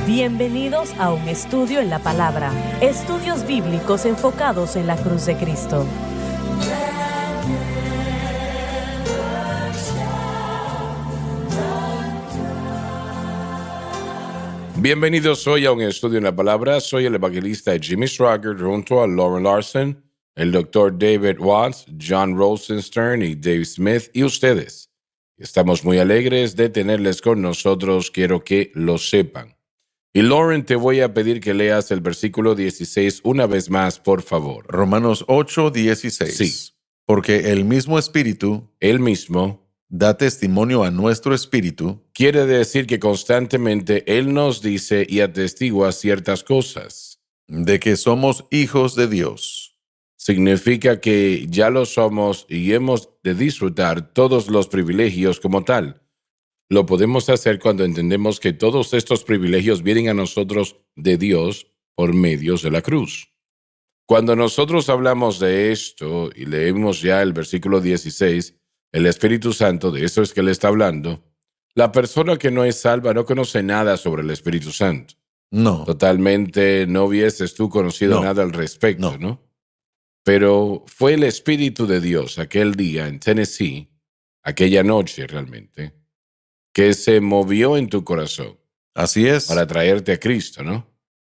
Bienvenidos a un estudio en la palabra. Estudios bíblicos enfocados en la cruz de Cristo. Bienvenidos hoy a un estudio en la palabra. Soy el evangelista Jimmy Swaggart junto a Lauren Larson, el doctor David Watts, John Rosenstern y Dave Smith y ustedes. Estamos muy alegres de tenerles con nosotros, quiero que lo sepan. Y Lauren, te voy a pedir que leas el versículo 16 una vez más, por favor. Romanos 8:16. Sí. Porque el mismo Espíritu Él mismo da testimonio a nuestro espíritu quiere decir que constantemente Él nos dice y atestigua ciertas cosas. de que somos hijos de Dios. Significa que ya lo somos y hemos de disfrutar todos los privilegios como tal. Lo podemos hacer cuando entendemos que todos estos privilegios vienen a nosotros de Dios por medios de la cruz. Cuando nosotros hablamos de esto y leemos ya el versículo 16, el Espíritu Santo, de eso es que Él está hablando, la persona que no es salva no conoce nada sobre el Espíritu Santo. No, Totalmente no hubieses tú conocido No. nada al respecto, No. ¿no? Pero fue el Espíritu de Dios aquel día en Tennessee, aquella noche realmente, que se movió en tu corazón así es. para traerte a Cristo, ¿no?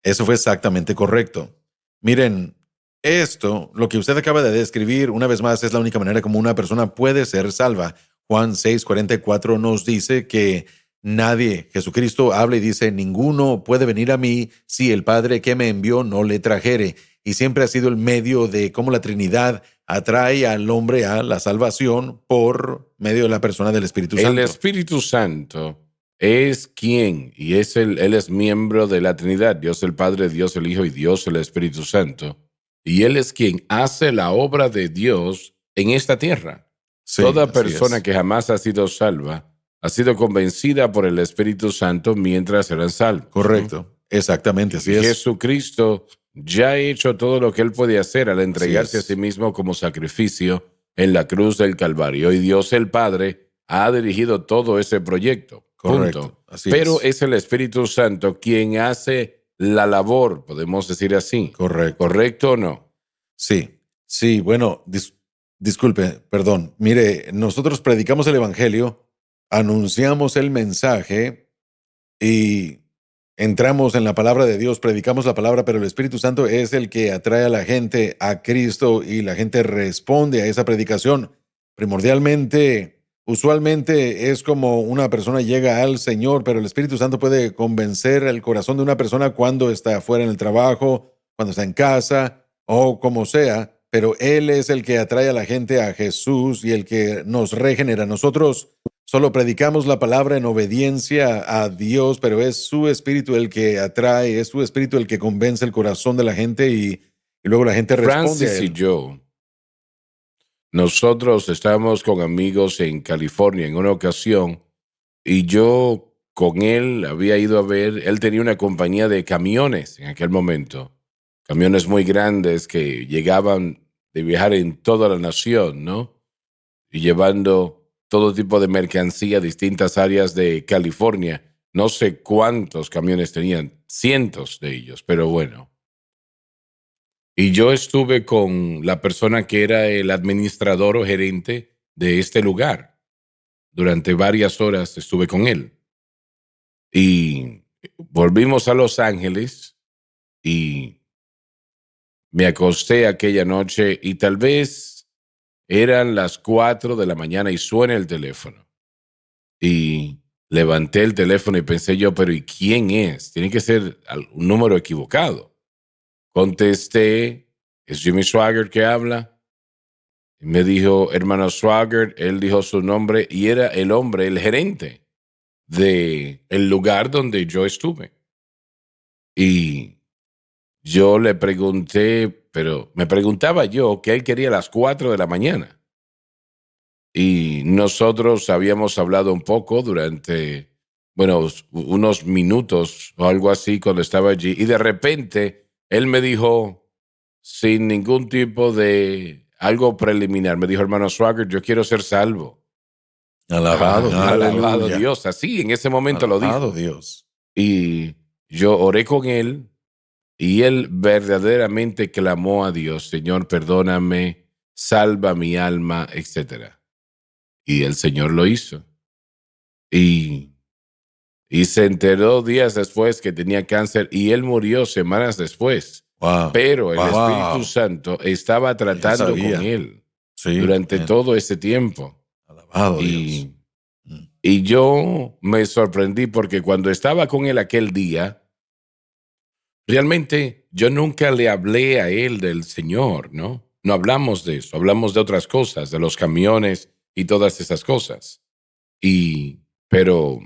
Eso fue exactamente correcto. Miren, esto, lo que usted acaba de describir, una vez más, es la única manera como una persona puede ser salva. Juan 6:44 nos dice que nadie, Jesucristo habla y dice, ninguno puede venir a mí si el Padre que me envió no le trajere. Y siempre ha sido el medio de cómo la Trinidad atrae al hombre a la salvación por medio de la persona del Espíritu Santo. El Espíritu Santo es quien, y Él es miembro de la Trinidad, Dios el Padre, Dios el Hijo y Dios el Espíritu Santo. Y Él es quien hace la obra de Dios en esta tierra. Sí, Toda así persona es. que jamás ha sido salva ha sido convencida por el Espíritu Santo mientras eran salvos, ¿no? Correcto. Exactamente, así Y es. Jesucristo ya ha hecho todo lo que Él puede hacer al entregarse a es. sí mismo como sacrificio en la cruz del Calvario. Y Dios el Padre ha dirigido todo ese proyecto. Correcto, Punto. así Pero es. es el Espíritu Santo quien hace la labor, podemos decir así. Correcto. ¿Correcto o no? Sí, bueno, disculpe, perdón. Mire, nosotros predicamos el Evangelio, anunciamos el mensaje y entramos en la palabra de Dios, predicamos la palabra, pero el Espíritu Santo es el que atrae a la gente a Cristo y la gente responde a esa predicación. Primordialmente, usualmente es como una persona llega al Señor, pero el Espíritu Santo puede convencer el corazón de una persona cuando está fuera en el trabajo, cuando está en casa o como sea, pero Él es el que atrae a la gente a Jesús y el que nos regenera. Nosotros solo predicamos la palabra en obediencia a Dios, pero es su Espíritu el que atrae, es su Espíritu el que convence el corazón de la gente y luego la gente responde a Francis y Él. yo, nosotros estábamos con amigos en California en una ocasión y yo con él había ido a ver, él tenía una compañía de camiones en aquel momento, camiones muy grandes que llegaban de viajar en toda la nación, ¿no? Y llevando todo tipo de mercancía a distintas áreas de California. No sé cuántos camiones tenían, cientos de ellos, pero bueno. Y yo estuve con la persona que era el administrador o gerente de este lugar. Durante varias horas estuve con él. Y volvimos a Los Ángeles y me acosté aquella noche y tal vez eran las 4 de la mañana y suena el teléfono. Y levanté el teléfono y pensé yo, pero ¿y quién es? Tiene que ser un número equivocado. Contesté, es Jimmy Swaggart que habla. Y me dijo, hermano Swaggart, él dijo su nombre y era el hombre, el gerente de el lugar donde yo estuve. Y yo le pregunté, pero me preguntaba yo que él quería a las 4 de la mañana. Y nosotros habíamos hablado un poco durante, bueno, unos minutos o algo así cuando estaba allí. Y de repente él me dijo, sin ningún tipo de algo preliminar, me dijo, hermano Swaggart, yo quiero ser salvo. Alabado, Alabado aleluya. Dios. Así, en ese momento lo Alabado dijo. Dios. Y yo oré con él y él verdaderamente clamó a Dios, Señor, perdóname, salva mi alma, etcétera. Y el Señor lo hizo. Y, y se enteró días después que tenía cáncer y él murió semanas después. Wow. Pero el Espíritu Wow. Santo estaba Ya tratando con sabía. él Sí. durante Amén. todo ese tiempo. Alabado Dios. Y, y yo me sorprendí porque cuando estaba con él aquel día, realmente yo nunca le hablé a él del Señor, ¿no? No hablamos de eso, hablamos de otras cosas, de los camiones y todas esas cosas. Pero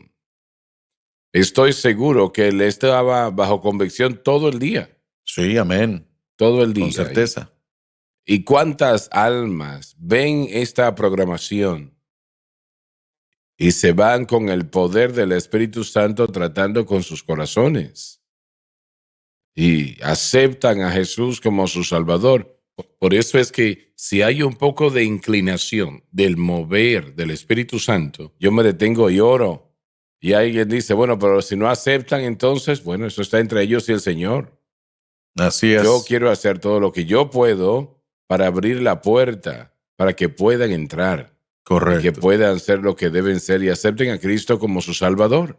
estoy seguro que él estaba bajo convicción todo el día, Sí, amén. todo el Con día. certeza. ¿Y cuántas almas ven esta programación y se van con el poder del Espíritu Santo tratando con sus corazones y aceptan a Jesús como su Salvador? Por eso es que si hay un poco de inclinación del mover del Espíritu Santo, yo me detengo y oro. Y alguien dice, bueno, pero si no aceptan, entonces, bueno, eso está entre ellos y el Señor. Así Yo es. quiero hacer todo lo que yo puedo para abrir la puerta, para que puedan entrar y que Correcto. puedan ser lo que deben ser y acepten a Cristo como su Salvador.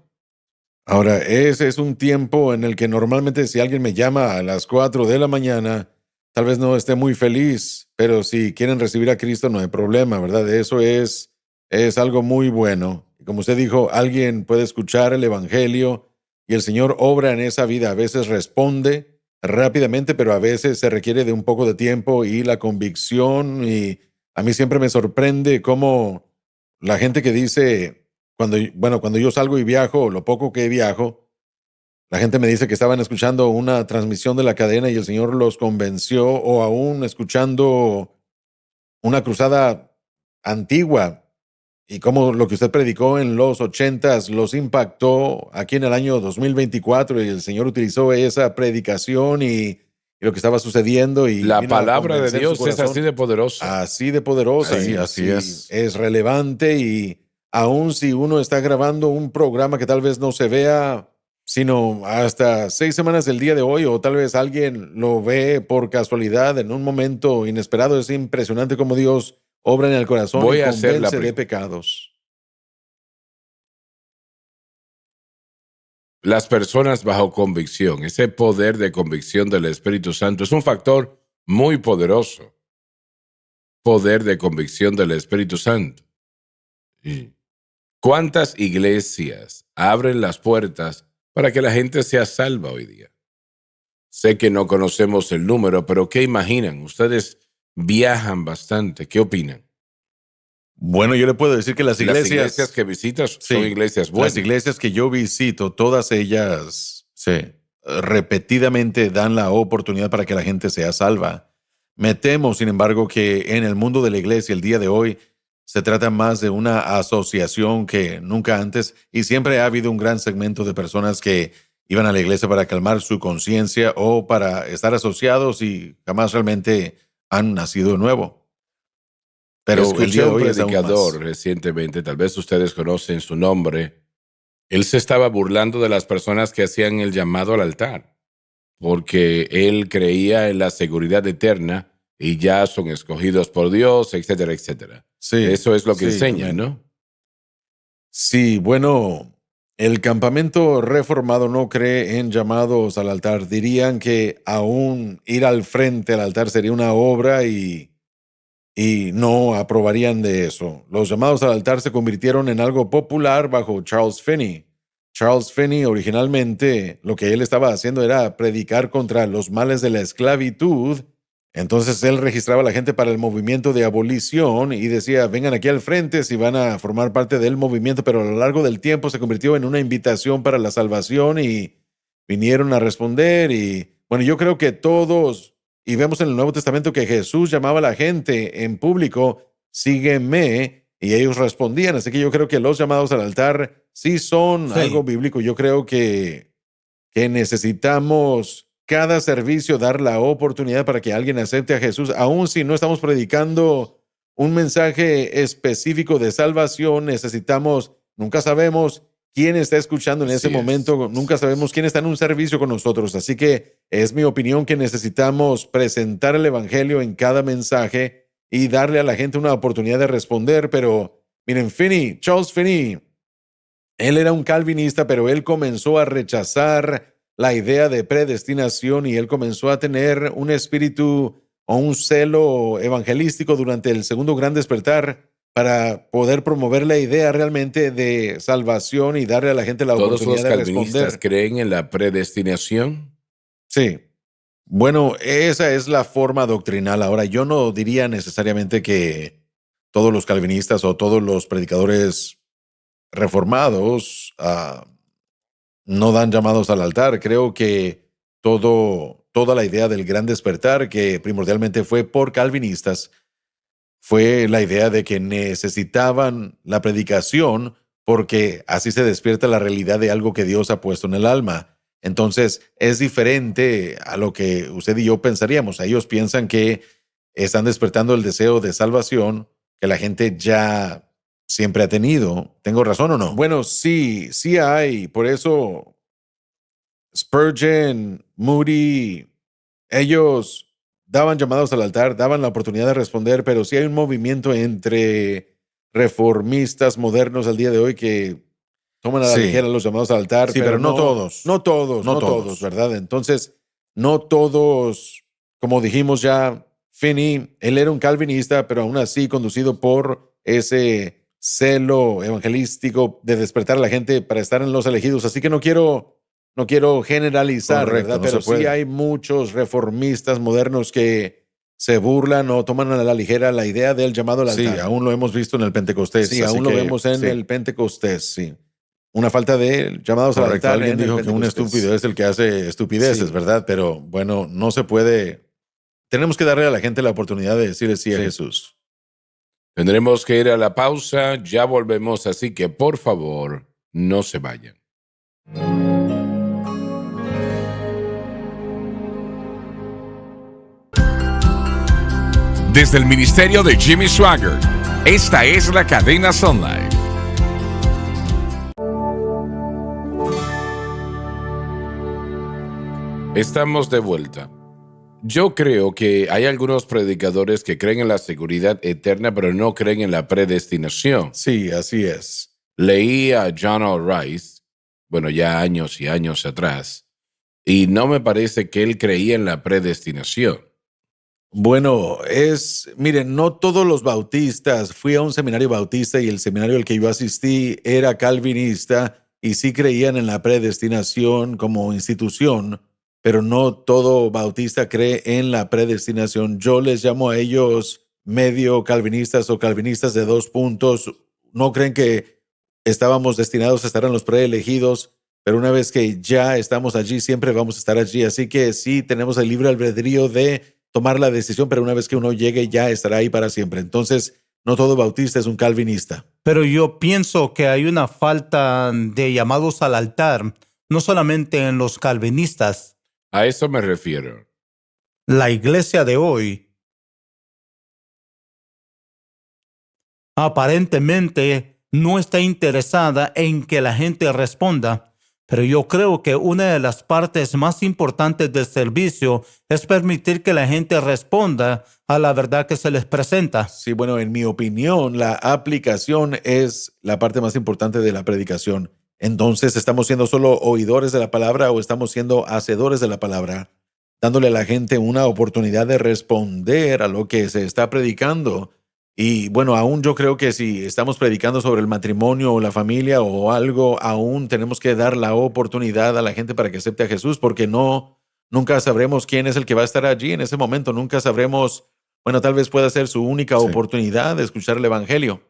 Ahora, ese es un tiempo en el que normalmente si alguien me llama a las 4 de la mañana, tal vez no esté muy feliz, pero si quieren recibir a Cristo no hay problema, ¿verdad? Eso es algo muy bueno. Y como usted dijo, alguien puede escuchar el Evangelio y el Señor obra en esa vida. A veces responde rápidamente, pero a veces se requiere de un poco de tiempo y la convicción. Y a mí siempre me sorprende cómo la gente que dice, cuando yo salgo y viajo, lo poco que viajo, la gente me dice que estaban escuchando una transmisión de la cadena y el Señor los convenció, o aún escuchando una cruzada antigua y cómo lo que usted predicó en los 80s los impactó aquí en el año 2024 y el Señor utilizó esa predicación y lo que estaba sucediendo y La vino a palabra de convencer su Dios es así corazón. de poderosa. Así de poderosa Así y es. así es relevante, y aun si uno está grabando un programa que tal vez no se vea sino hasta 6 semanas del día de hoy, o tal vez alguien lo ve por casualidad en un momento inesperado, es impresionante cómo Dios obra en el corazón y Voy a hacer la convence de pregunta. pecados. Las personas bajo convicción, ese poder de convicción del Espíritu Santo es un factor muy poderoso. Poder de convicción del Espíritu Santo. Y ¿cuántas iglesias abren las puertas para que la gente sea salva hoy día? Sé que no conocemos el número, pero ¿qué imaginan? Ustedes viajan bastante. ¿Qué opinan? Bueno, yo le puedo decir que las Las iglesias iglesias, que visitas son sí, iglesias las buenas. iglesias que yo visito, todas ellas, sí, repetidamente dan la oportunidad para que la gente sea salva. Me temo, sin embargo, que en el mundo de la iglesia el día de hoy se trata más de una asociación que nunca antes, y siempre ha habido un gran segmento de personas que iban a la iglesia para calmar su conciencia o para estar asociados y jamás realmente han nacido de nuevo. Pero el Escuché día a de un hoy es aún predicador más. recientemente, tal vez ustedes conocen su nombre. Él se estaba burlando de las personas que hacían el llamado al altar, porque él creía en la seguridad eterna y ya son escogidos por Dios, etcétera, etcétera. Sí, Eso es lo que sí, enseñan, amén. ¿no? Sí, bueno, el campamento reformado no cree en llamados al altar. Dirían que aún ir al frente al altar sería una obra y no aprobarían de eso. Los llamados al altar se convirtieron en algo popular bajo Charles Finney. Charles Finney originalmente lo que él estaba haciendo era predicar contra los males de la esclavitud. Entonces él registraba a la gente para el movimiento de abolición y decía, vengan aquí al frente si van a formar parte del movimiento, pero a lo largo del tiempo se convirtió en una invitación para la salvación y vinieron a responder. Y bueno, yo creo que todos, y vemos en el Nuevo Testamento que Jesús llamaba a la gente en público, sígueme, y ellos respondían. Así que yo creo que los llamados al altar sí son algo Sí. bíblico. Yo creo que necesitamos cada servicio dar la oportunidad para que alguien acepte a Jesús, aun si no estamos predicando un mensaje específico de salvación. Necesitamos, nunca sabemos quién está escuchando en ese momento. Nunca sabemos quién está en un servicio con nosotros. Así que es mi opinión que necesitamos presentar el evangelio en cada mensaje y darle a la gente una oportunidad de responder. Pero miren, Charles Finney, él era un calvinista, pero él comenzó a rechazar la idea de predestinación y él comenzó a tener un espíritu o un celo evangelístico durante el segundo gran despertar para poder promover la idea realmente de salvación y darle a la gente la oportunidad de responder. ¿Todos los calvinistas creen en la predestinación? Sí. Bueno, esa es la forma doctrinal. Ahora, yo no diría necesariamente que todos los calvinistas o todos los predicadores reformados no dan llamados al altar. Creo que toda la idea del gran despertar, que primordialmente fue por calvinistas, fue la idea de que necesitaban la predicación porque así se despierta la realidad de algo que Dios ha puesto en el alma. Entonces, es diferente a lo que usted y yo pensaríamos. Ellos piensan que están despertando el deseo de salvación que la gente ya siempre ha tenido. ¿Tengo razón o no? Bueno, sí hay. Por eso Spurgeon, Moody, ellos daban llamados al altar, daban la oportunidad de responder, pero sí hay un movimiento entre reformistas modernos al día de hoy que toman a la ligera los llamados al altar. Sí, pero no todos. No todos, ¿verdad? Entonces, no todos, como dijimos ya, Finney, él era un calvinista, pero aún así conducido por ese celo evangelístico de despertar a la gente para estar en los elegidos. Así que no quiero generalizar, correcto, ¿verdad? no Pero sí hay muchos reformistas modernos que se burlan o toman a la ligera la idea del llamado al altar. Sí, aún lo hemos visto en el Pentecostés. Sí, aún lo vemos en el Pentecostés, sí. Una falta de llamados al altar. Alguien dijo que un estúpido es el que hace estupideces, ¿verdad? Pero bueno, no se puede. Tenemos que darle a la gente la oportunidad de decirle sí a Jesús. Tendremos que ir a la pausa, ya volvemos, así que por favor, no se vayan. Desde el ministerio de Jimmy Swaggart, esta es la cadena Sun Life. Estamos de vuelta. Yo creo que hay algunos predicadores que creen en la seguridad eterna, pero no creen en la predestinación. Sí, así es. Leí a John L. Rice, bueno, ya años y años atrás, y no me parece que él creía en la predestinación. Bueno, miren, no todos los bautistas, fui a un seminario bautista y el seminario al que yo asistí era calvinista y sí creían en la predestinación como institución, pero no todo bautista cree en la predestinación. Yo les llamo a ellos medio calvinistas o calvinistas de 2 puntos. No creen que estábamos destinados a estar en los preelegidos, pero una vez que ya estamos allí, siempre vamos a estar allí. Así que sí tenemos el libre albedrío de tomar la decisión, pero una vez que uno llegue ya estará ahí para siempre. Entonces, no todo bautista es un calvinista. Pero yo pienso que hay una falta de llamados al altar, no solamente en los calvinistas. A eso me refiero. La iglesia de hoy aparentemente no está interesada en que la gente responda. Pero yo creo que una de las partes más importantes del servicio es permitir que la gente responda a la verdad que se les presenta. Sí, bueno, en mi opinión, la aplicación es la parte más importante de la predicación. Entonces, ¿estamos siendo solo oidores de la palabra o estamos siendo hacedores de la palabra? Dándole a la gente una oportunidad de responder a lo que se está predicando. Y bueno, aún yo creo que si estamos predicando sobre el matrimonio o la familia o algo, aún tenemos que dar la oportunidad a la gente para que acepte a Jesús, porque nunca sabremos quién es el que va a estar allí en ese momento. Nunca sabremos, bueno, tal vez pueda ser su única oportunidad de escuchar el evangelio.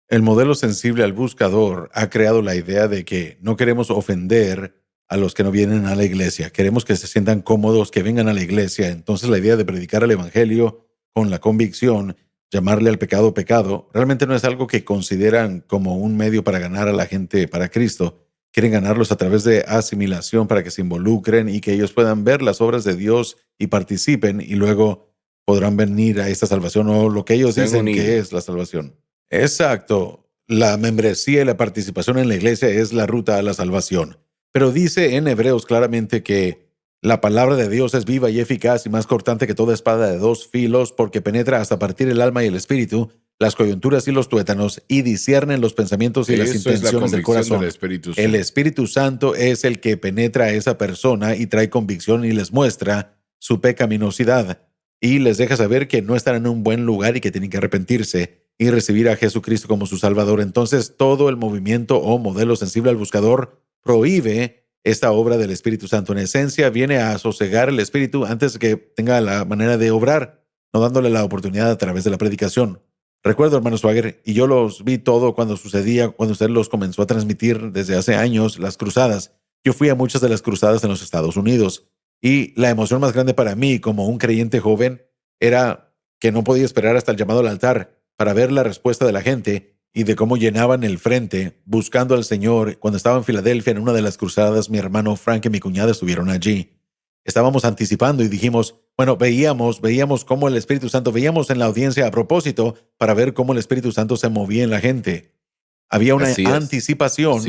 El modelo sensible al buscador ha creado la idea de que no queremos ofender a los que no vienen a la iglesia. Queremos que se sientan cómodos, que vengan a la iglesia. Entonces la idea de predicar el evangelio con la convicción, llamarle al pecado pecado, realmente no es algo que consideran como un medio para ganar a la gente para Cristo. Quieren ganarlos a través de asimilación para que se involucren y que ellos puedan ver las obras de Dios y participen y luego podrán venir a esta salvación o lo que ellos dicen que es la salvación. Exacto. la membresía y la participación en la iglesia es la ruta a la salvación. Pero dice en Hebreos claramente que la palabra de Dios es viva y eficaz y más cortante que toda espada de dos filos, porque penetra hasta partir el alma y el espíritu, las coyunturas y los tuétanos, y discierne los pensamientos y las Eso es la intenciones del convicción corazón. del Espíritu Santo. El Espíritu Santo es el que penetra a esa persona y trae convicción y les muestra su pecaminosidad y les deja saber que no están en un buen lugar y que tienen que arrepentirse y recibir a Jesucristo como su Salvador. Entonces, todo el movimiento o modelo sensible al buscador prohíbe esta obra del Espíritu Santo. En esencia, viene a sosegar el Espíritu antes de que tenga la manera de obrar, no dándole la oportunidad a través de la predicación. Recuerdo, hermano Swagger, y yo los vi todo cuando sucedía, cuando usted los comenzó a transmitir desde hace años, las cruzadas. Yo fui a muchas de las cruzadas en los Estados Unidos y la emoción más grande para mí como un creyente joven era que no podía esperar hasta el llamado al altar para ver la respuesta de la gente y de cómo llenaban el frente buscando al Señor. Cuando estaba en Filadelfia en una de las cruzadas, mi hermano Frank y mi cuñada estuvieron allí. Estábamos anticipando y dijimos, bueno, veíamos cómo el Espíritu Santo, veíamos en la audiencia a propósito para ver cómo el Espíritu Santo se movía en la gente. Había una anticipación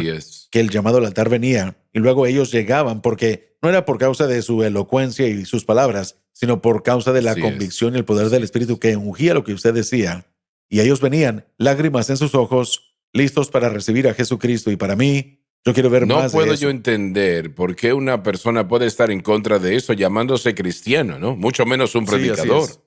que el llamado al altar venía y luego ellos llegaban porque no era por causa de su elocuencia y sus palabras, sino por causa de la convicción y el poder del Espíritu que ungía lo que usted decía. Y ellos venían, lágrimas en sus ojos, listos para recibir a Jesucristo. Y para mí, yo quiero ver más de eso. No puedo yo entender por qué una persona puede estar en contra de eso llamándose cristiano, ¿no? Mucho menos un predicador. Sí,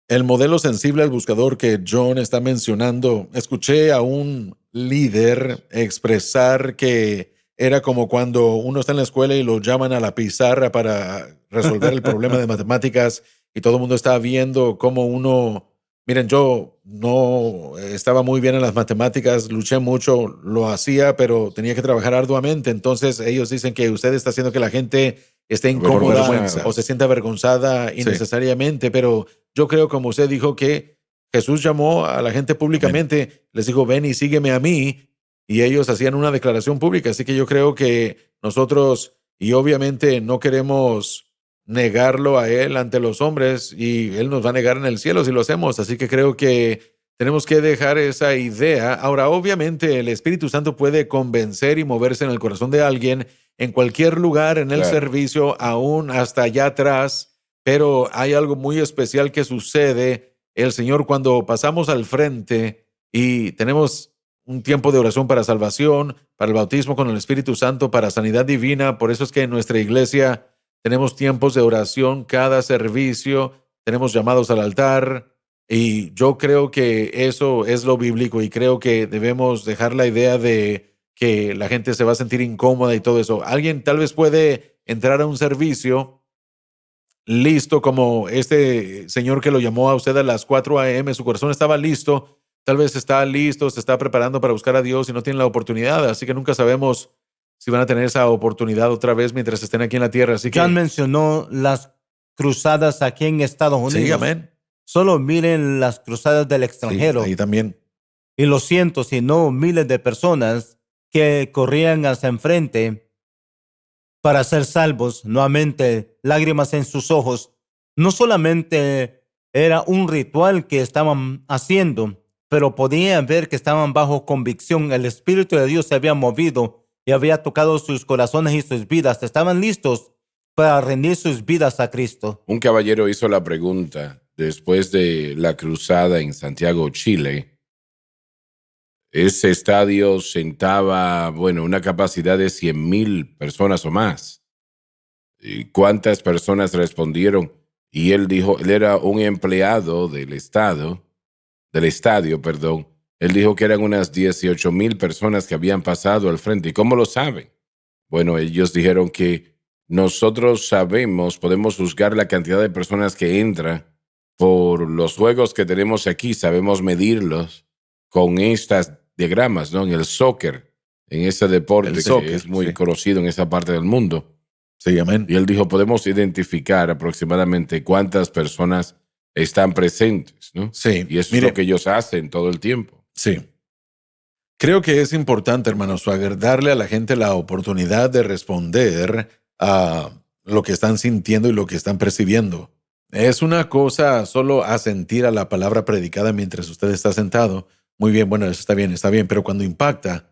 el modelo sensible al buscador que John está mencionando, escuché a un líder expresar que era como cuando uno está en la escuela y lo llaman a la pizarra para resolver el problema de matemáticas y todo el mundo está viendo cómo uno... Miren, yo no estaba muy bien en las matemáticas, luché mucho, lo hacía, pero tenía que trabajar arduamente. Entonces ellos dicen que usted está haciendo que la gente esté incómoda o se sienta avergonzada innecesariamente, pero yo creo, como usted dijo, que Jesús llamó a la gente públicamente, les dijo, ven y sígueme a mí, y ellos hacían una declaración pública. Así que yo creo que nosotros, y obviamente no queremos negarlo a Él ante los hombres, y Él nos va a negar en el cielo si lo hacemos. Así que creo que tenemos que dejar esa idea. Ahora, obviamente, el Espíritu Santo puede convencer y moverse en el corazón de alguien en cualquier lugar, en el servicio, aún hasta allá atrás, pero hay algo muy especial que sucede. El Señor, cuando pasamos al frente y tenemos un tiempo de oración para salvación, para el bautismo con el Espíritu Santo, para sanidad divina, por eso es que en nuestra iglesia tenemos tiempos de oración cada servicio, tenemos llamados al altar, y yo creo que eso es lo bíblico y creo que debemos dejar la idea de que la gente se va a sentir incómoda y todo eso. Alguien tal vez puede entrar a un servicio listo, como este señor que lo llamó a usted a las 4 a.m., su corazón estaba listo, tal vez está listo, se está preparando para buscar a Dios y no tiene la oportunidad, así que nunca sabemos si van a tener esa oportunidad otra vez mientras estén aquí en la tierra. Así que John mencionó las cruzadas aquí en Estados Unidos. Sí, amén. Solo miren las cruzadas del extranjero. Sí, ahí también. Y los cientos, si no miles de personas que corrían hacia enfrente para ser salvos, nuevamente, lágrimas en sus ojos. No solamente era un ritual que estaban haciendo, pero podían ver que estaban bajo convicción. El Espíritu de Dios se había movido y había tocado sus corazones y sus vidas. Estaban listos para rendir sus vidas a Cristo. Un caballero hizo la pregunta después de la cruzada en Santiago, Chile. Ese estadio sentaba, una capacidad de 100,000 personas o más. ¿Y cuántas personas respondieron? Y él dijo, él era un empleado del estadio, Él dijo que eran unas 18,000 personas que habían pasado al frente. ¿Y cómo lo saben? Bueno, ellos dijeron que nosotros podemos juzgar la cantidad de personas que entran por los juegos que tenemos aquí, sabemos medirlos con estas diagramas, ¿no? En el soccer, en ese deporte que es muy conocido en esa parte del mundo. Sí, amén. Y él dijo, podemos identificar aproximadamente cuántas personas están presentes, ¿no? Sí. Y eso es lo que ellos hacen todo el tiempo. Sí. Creo que es importante, hermano Swagger, darle a la gente la oportunidad de responder a lo que están sintiendo y lo que están percibiendo. Es una cosa solo asentir a la palabra predicada mientras usted está sentado. Muy bien, bueno, eso está bien, pero cuando impacta,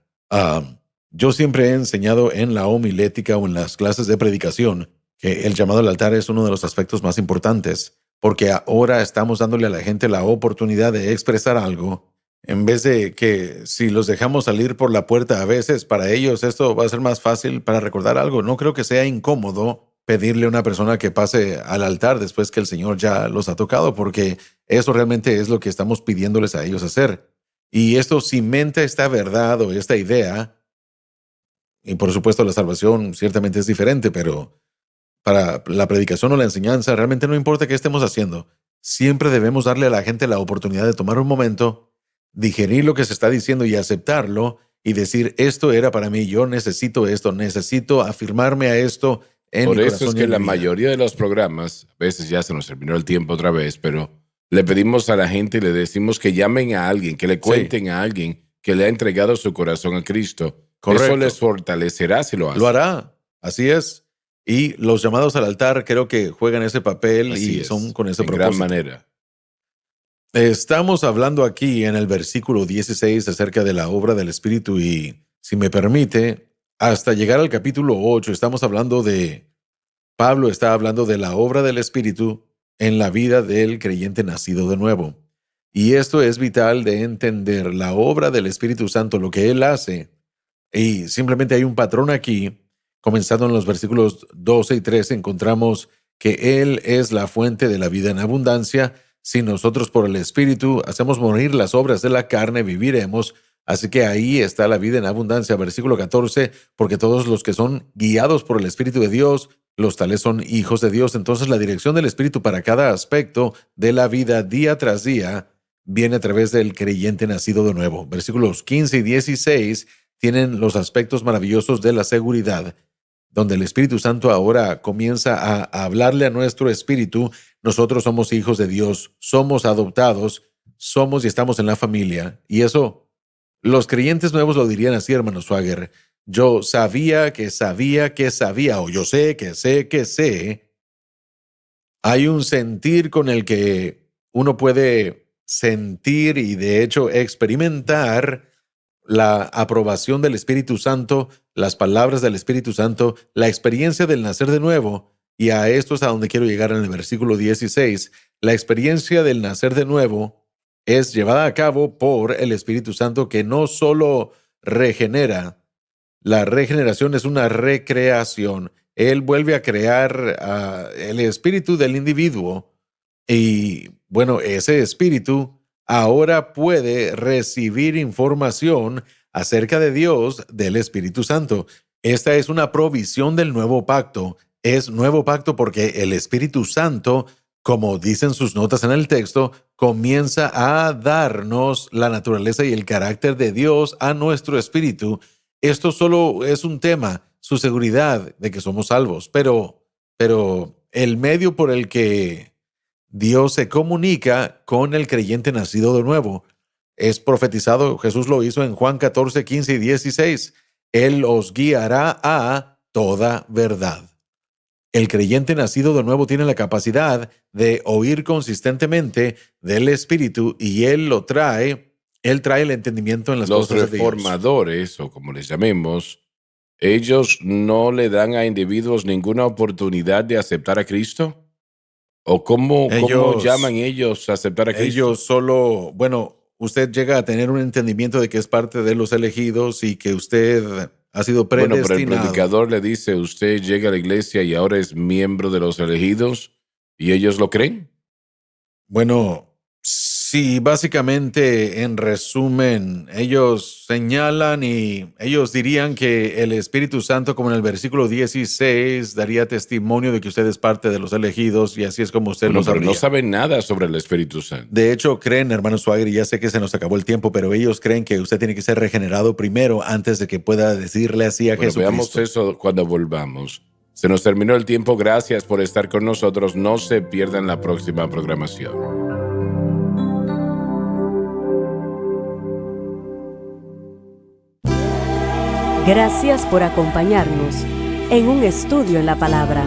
yo siempre he enseñado en la homilética o en las clases de predicación que el llamado al altar es uno de los aspectos más importantes, porque ahora estamos dándole a la gente la oportunidad de expresar algo, en vez de que si los dejamos salir por la puerta a veces, para ellos esto va a ser más fácil para recordar algo. No creo que sea incómodo pedirle a una persona que pase al altar después que el Señor ya los ha tocado, porque eso realmente es lo que estamos pidiéndoles a ellos hacer. Y esto cimenta esta verdad o esta idea, y por supuesto la salvación ciertamente es diferente, pero para la predicación o la enseñanza realmente no importa qué estemos haciendo. Siempre debemos darle a la gente la oportunidad de tomar un momento, digerir lo que se está diciendo y aceptarlo y decir, esto era para mí, yo necesito esto, necesito afirmarme a esto en mi Por eso corazón es y que en la mi vida. mayoría de los programas, a veces ya se nos terminó el tiempo otra vez, pero le pedimos a la gente y le decimos que llamen a alguien, que le cuenten a alguien que le ha entregado su corazón a Cristo. Correcto. Eso les fortalecerá si lo hacen. Lo hará, así es. Y los llamados al altar creo que juegan ese papel Así y es, son con ese en propósito. gran manera. Estamos hablando aquí en el versículo 16 acerca de la obra del Espíritu y, si me permite, hasta llegar al capítulo 8 estamos hablando de, Pablo está hablando de la obra del Espíritu en la vida del creyente nacido de nuevo. Y esto es vital de entender, la obra del Espíritu Santo, lo que Él hace. Y simplemente hay un patrón aquí, comenzando en los versículos 12 y 13, encontramos que Él es la fuente de la vida en abundancia. Si nosotros por el Espíritu hacemos morir las obras de la carne, viviremos. Así que ahí está la vida en abundancia. Versículo 14, porque todos los que son guiados por el Espíritu de Dios, los tales son hijos de Dios. Entonces la dirección del Espíritu para cada aspecto de la vida día tras día viene a través del creyente nacido de nuevo. Versículos 15 y 16 tienen los aspectos maravillosos de la seguridad, donde el Espíritu Santo ahora comienza a hablarle a nuestro espíritu. Nosotros somos hijos de Dios, somos adoptados, somos y estamos en la familia. Y eso, los creyentes nuevos lo dirían así, hermano Swagger. Yo sabía que sabía que sabía, o yo sé que sé que sé. Hay un sentir con el que uno puede sentir y de hecho experimentar la aprobación del Espíritu Santo, las palabras del Espíritu Santo, la experiencia del nacer de nuevo. Y a esto es a donde quiero llegar en el versículo 16. La experiencia del nacer de nuevo es llevada a cabo por el Espíritu Santo, que no solo regenera. La regeneración es una recreación. Él vuelve a crear el espíritu del individuo. Y bueno, ese espíritu ahora puede recibir información acerca de Dios del Espíritu Santo. Esta es una provisión del nuevo pacto. Es nuevo pacto porque el Espíritu Santo, como dicen sus notas en el texto, comienza a darnos la naturaleza y el carácter de Dios a nuestro espíritu. Esto solo es un tema, su seguridad de que somos salvos, pero el medio por el que Dios se comunica con el creyente nacido de nuevo es profetizado. Jesús lo hizo en Juan 14, 15 y 16. Él os guiará a toda verdad. El creyente nacido de nuevo tiene la capacidad de oír consistentemente del Espíritu y Él trae el entendimiento en las Los cosas de Dios. reformadores, o como les llamemos, ellos no le dan a individuos ninguna oportunidad de aceptar a Cristo. ¿O cómo llaman ellos a aceptar a Cristo? Ellos solo, bueno, usted llega a tener un entendimiento de que es parte de los elegidos y que usted ha sido predestinado. Bueno, pero el predicador le dice, usted llega a la iglesia y ahora es miembro de los elegidos, ¿y ellos lo creen? Bueno, sí, básicamente, en resumen, ellos señalan y ellos dirían que el Espíritu Santo, como en el versículo 16, daría testimonio de que usted es parte de los elegidos y así es como usted Bueno, lo pero sabría. no saben nada sobre el Espíritu Santo. De hecho, creen, hermano Swagger, y ya sé que se nos acabó el tiempo, pero ellos creen que usted tiene que ser regenerado primero antes de que pueda decirle así a Bueno, Jesucristo. veamos eso cuando volvamos. Se nos terminó el tiempo. Gracias por estar con nosotros. No se pierdan la próxima programación. Gracias por acompañarnos en un estudio en la palabra.